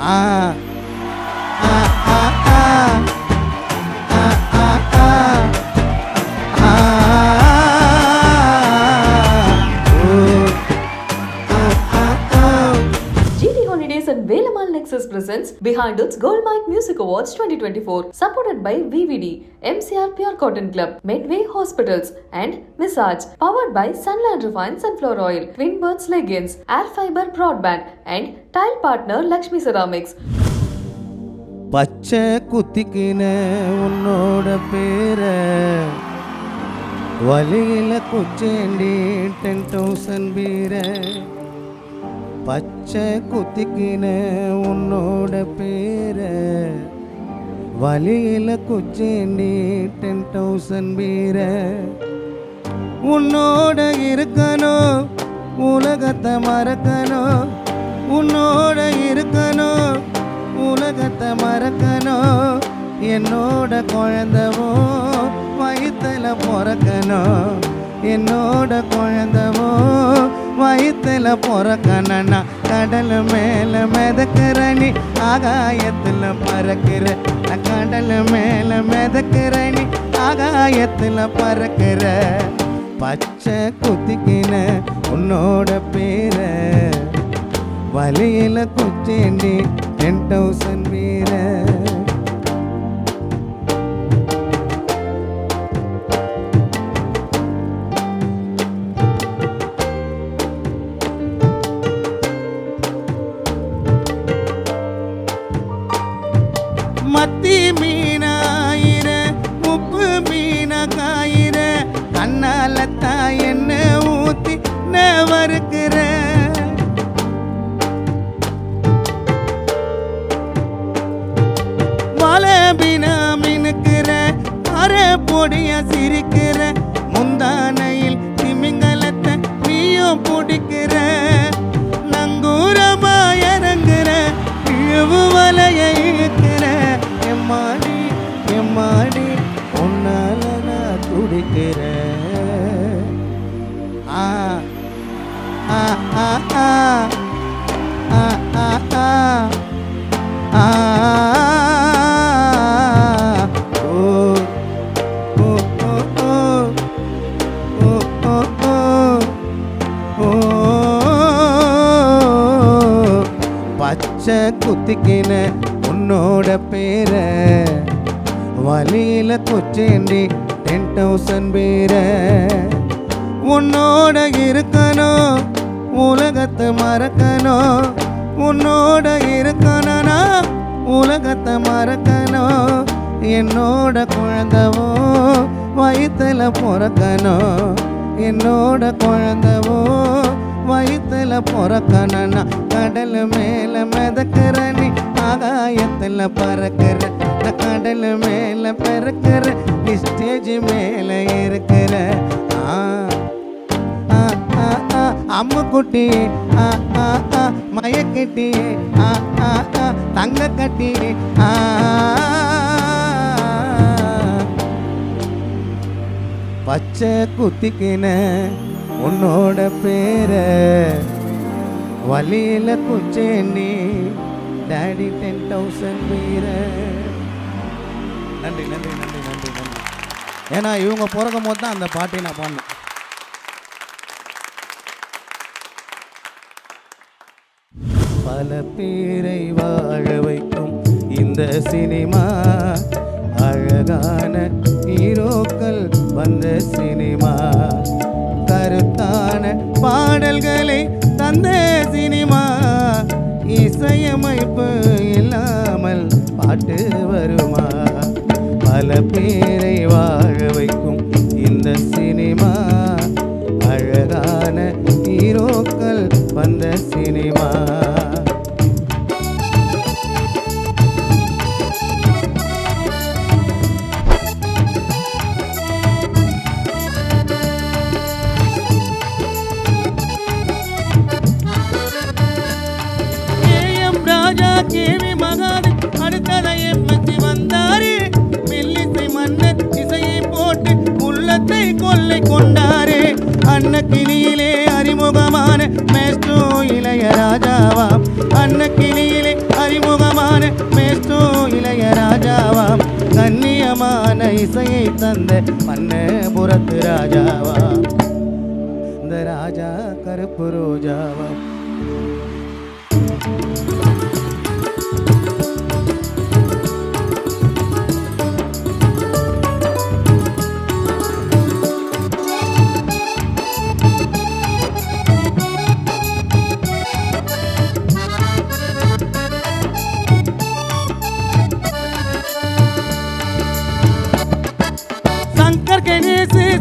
Ah ah ah ah ah ah ah GT Holidays and Velamal Nexus presents Behind Its Gold Mike Music Awards 2024, supported by VVD, MCR Pure Cotton Club, Medway Hospitals, and Massage, powered by Sunland Refined Sunflower Oil, Twin Birds Leggings, Air Fiber Broadband, and tile partner Lakshmi Ceramics. பச்சை குத்திக்கின உன்னோட பேர வலியில குச்சேண்டி 10,000 பீர பச்சை குத்திக்கின உன்னோட பேர வலியில குச்சேண்டி 10,000 பீர உன்னோட இருக்கணும் உலகத்தை மறக்கணும் உன்னோட இருக்கணும் உலகத்தை மறக்கணும் என்னோட குழந்தவோ வயிற்றுல பிறக்கணும் என்னோட குழந்தவோ வயிற்றுல பிறக்கணும்னா கடல் மேலே மிதக்கிறனி ஆகாயத்தில் பறக்கிற கடல் மேலே மிதக்கிறனி ஆகாயத்தில் பறக்கிற பச்சை குத்திக்கின உன்னோட பேர வலியில குச்சேண்டி 10,000 பீர மத்தி மீனாயிர உப்பு மீன காயிர கண்ணாலத்தா என்ன ஊத்தி வறுக்கிற வளபினா மினுக்கிற அரை பொடிய சிரிக்கிற முந்தானையில் திமிங்கலத்தை நீயும் பிடிக்கிற நங்கூரமா இறங்குற இழுவு வலைய இழுக்கிற எம்மாடி எம்மாடி உன்னால நான் துடிக்கிற ஆ ஆ ஆ ஆ ஆ ஆ ஆ பச்சை குத்திக்கின உன்னோட பேர வலியில குச்சேண்டி 10,000 பேர உன்னோட இருக்கணும் உலகத்தை மறக்கணும் உன்னோட இருக்கணும்னா உலகத்தை மறக்கணும் என்னோட குழந்தவோ வயிற்றுல பிறக்கணும் என்னோட குழந்தவோ வயிற்றுல பிறக்கணும்னா கடல் மேலே மிதக்கிற நீ ஆகாயத்தில் பறக்கிற கடல் மேலே பிறக்கிற நீ ஸ்டேஜ் மேலே இருக்கிற அம்மு குட்டி மயக்கட்டி தங்க கட்டி பச்சை குத்திக்கின உன்னோட பேர வலியில குச்சேண்டி டாடி 10,000 பீர நன்றி நன்றி நன்றி நன்றி நன்றி ஏன்னா இவங்க பிறக்கும் போது தான் அந்த பாட்டை நான் பாடணும் பல பேரை வாழ வைக்கும் இந்த சினிமா அழகான ஹீரோக்கள் வந்த சினிமா கருத்தான பாடல்களை தந்த சினிமா இசையமைப்பு இல்லாமல் பாட்டு வருமா பல பேரை வாழ வைக்கும் இந்த சினிமா அழகான ஹீரோக்கள் வந்த சினிமா கேவி மகாது அடுத்ததை எம்மச்சி வந்தாரு மெல்லிசை மன்னர் இசையை போட்டு உள்ளத்தை கொள்ளை கொண்டாரு அன்னக்கிளியிலே அறிமுகமான மேஸ்ட்ரோ இளையராஜாவாம் அன்னக்கிளியிலே அறிமுக ராஜாவாம் கண்ணியமான இசையை தந்த மன்னபுரத்து ராஜாவாம் இந்த ராஜா கருப்பு ரோஜாவாம்.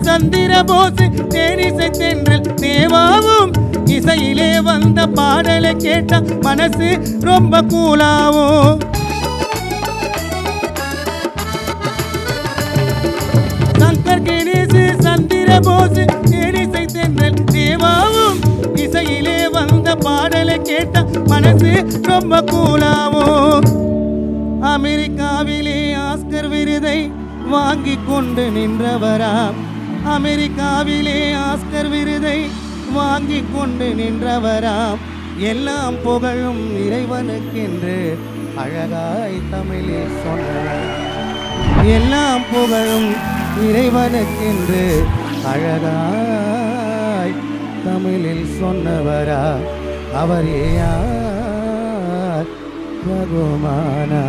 சந்திரபோஸ் தேனிசை தென்றல் தேவாவும் இசையிலே வந்த பாடலை கேட்ட மனசு ரொம்ப கூலாவும். சங்கர் கணேசு சந்திரபோஸ் தேனிசை தென்றல் தேவாவும் இசையிலே வந்த பாடலை கேட்ட மனசு ரொம்ப கூலாவும். அமெரிக்காவிலே ஆஸ்கர் விருதை வாங்கி கொண்டு நின்றவராம் அமெரிக்காவிலே ஆஸ்கர் விருதை வாங்கி கொண்டு நின்றவராம் எல்லாம் புகழும் இறைவனுக்கென்று அழகாய் தமிழில் சொன்னவர். எல்லாம் புகழும் இறைவனுக்கென்று அழகாய் தமிழில் சொன்னவரா அவர் யார் ரகுமானா.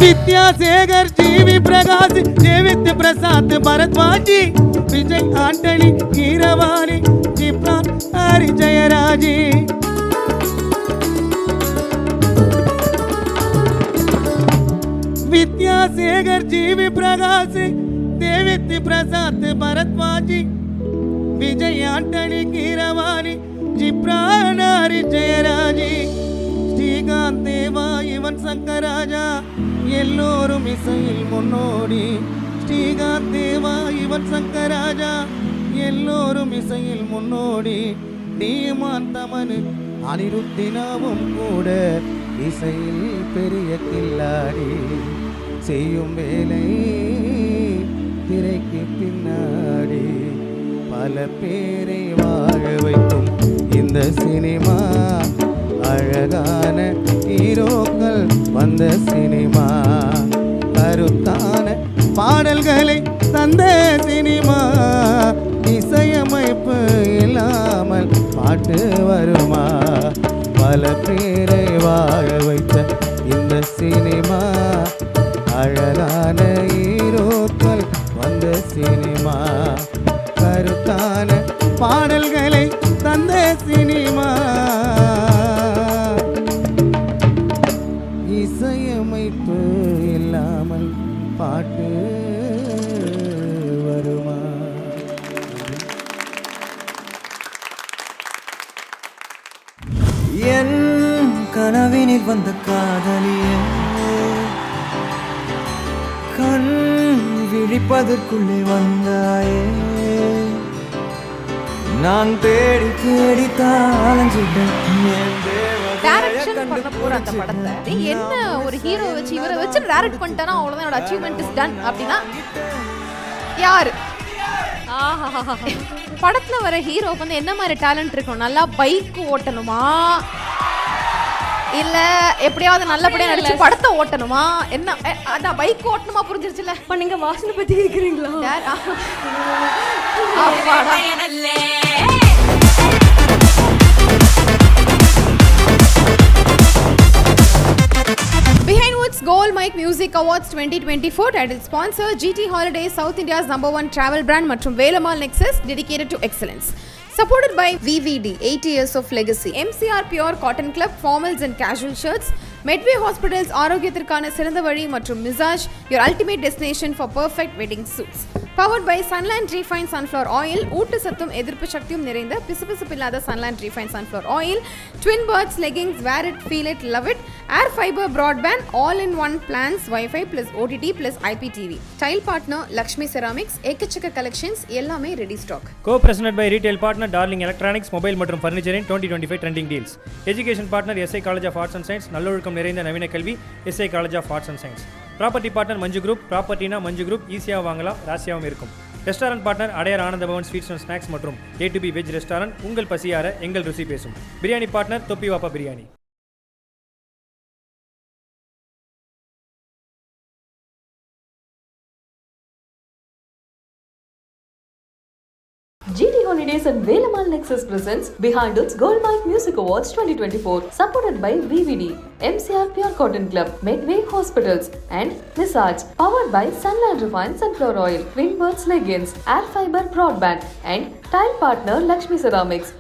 विद्यासागर जीवी प्रकाश देवित प्रसाद भरद्वाजी विजय आंटनी कीरवाणी जिप्रान हरि जयराजी. विद्यासागर जीवी प्रकाश देवित प्रसाद भरद्वाजी विजय आंटनी कीरवाणी जिप्रान हरि जयराजी. ஸ்ரீகாந்த் தேவா யுவன் சங்கர் ராஜா எல்லோரும் இசையில் முன்னோடி. ஸ்ரீகாந்த் தேவா யுவன் சங்கர் ராஜா எல்லோரும் இசையில் முன்னோடி. நீமான் தமனு அனிருத்தினாவும் கூட இசையில் பெரிய கில்லாடி. செய்யும் வேலை திரைக்கு பின்னாடி பல பேரை வாழ வைக்கும் இந்த சினிமா. அழகான ஹீரோக்கள் வந்த சினிமா. கருத்தான பாடல்களை தந்த சினிமா. இசையமைப்பு இல்லாமல் பாட்டு வருமா? பல பேரை வாழ வைத்த இந்த சினிமா. அழகான ஹீரோக்கள் வந்த சினிமா. கருத்தான பாடல்களை தந்த சினிமா. இசையமைப்பு இல்லாமல் பாட்டு வருமா? என் கனவினில் வந்த காதலியே கண் விழிப்பதற்குள்ளே வந்தாயே. நான் தேடி தேடி தாளஞ்சிட்டேன். டைரக்ஷன் பண்ண போற அந்த படத்தை என்ன ஒரு ஹீரோ வச்சு இவரை வச்சு டைரக்ட் பண்ணிட்டானா அவ்வளவுதான் என்னோட அச்சீவ்மெண்ட் இஸ் டன் அப்படின்னா யாரு? படத்துல வர ஹீரோ வந்து என்ன மாதிரி டேலண்ட் இருக்கணும்? நல்லா பைக் ஓட்டணுமா இல்ல எப்படியாவது நல்லபடியா நடிச்சு படத்தை ஓட்டணுமா? என்ன அதான் பைக் ஓட்டணுமா? புரிஞ்சிருச்சுல. இப்ப நீங்க வாசனை பத்தி கேக்குறீங்களா? Behind Woods Gold Mic Music Awards 2024 title sponsor GT Holidays, South India's #1 travel brand மற்றும் Velammal Nexus dedicated to excellence. Supported by VVD, 80 years of legacy. MCR Pure Cotton Club, formals and casual shirts. Medway Hospitals, ஆரோக்கியத்திற்கான சிறந்த வழி மற்றும் Mizaj, your ultimate destination for perfect wedding suits. Powered by Sunland refine sunflower oil. ஊட்டச்சத்தும் எதிர்ப்பு சக்தியும் நிறைந்த பிசுபிசுப்பில்லாத Sunland refine sunflower oil. Twin birds leggings, wear it, feel it, love it. Air Fiber broadband, all in one plans, wifi plus OTT plus IPTV. Tile partner Lakshmi ceramics. ஏக்கச்சக்க collections, எல்லாமே ready stock. Co-presented by retail partner Darling Electronics, mobile மற்றும் furniture in 2025 trending deals. Education partner SI College of Arts and Science, நல்லொழுக்கம் நிறைந்த நவீன கல்வி SI College of Arts and Science. Property partner Manju group. ப்ராப்பர்ட்டினா Manju group, ஈஸியாக வாங்கலாம், ராசியாகவும் இருக்கும். Restaurant partner Adyar Ananda Pawan sweets and snacks மற்றும் A2B வெஜ் ரெஸ்டாரண்ட். உங்கள் பசியார எங்கள் ருசி பேசும். பிரியாணி பார்ட்னர் தொப்பி வாப்பா biryani. GT Holidays and Velamal Nexus presents Behind Its Gold Mike Music Awards 2024, supported by VVD, MCR Pure Cotton Club, Medway Hospitals, and Massage. Powered by Sunland Refined Sunflower Oil, Twin Birds Leggings, Air Fiber Broadband, and Tile Partner Lakshmi Ceramics.